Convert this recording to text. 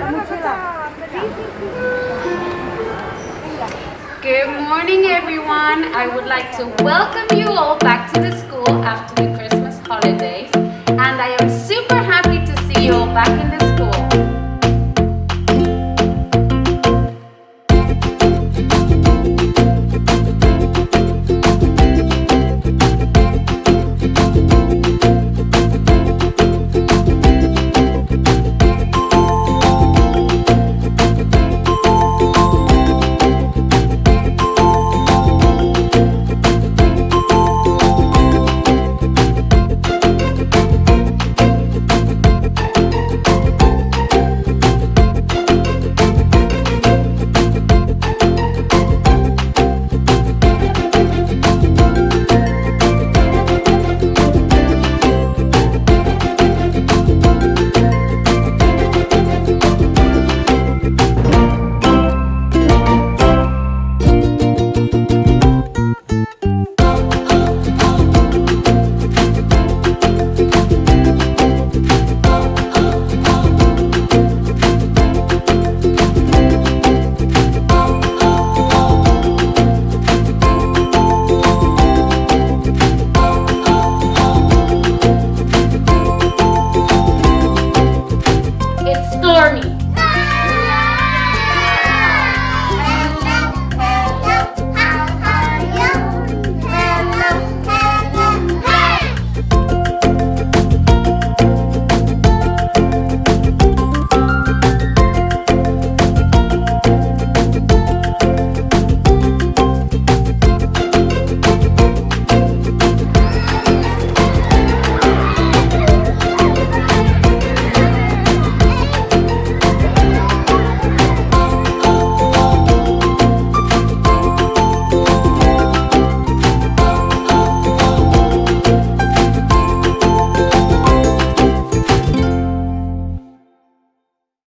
Good morning, everyone. I would like to welcome you all back to the school after the Christmas holidays. And I am super happy to see you all back in the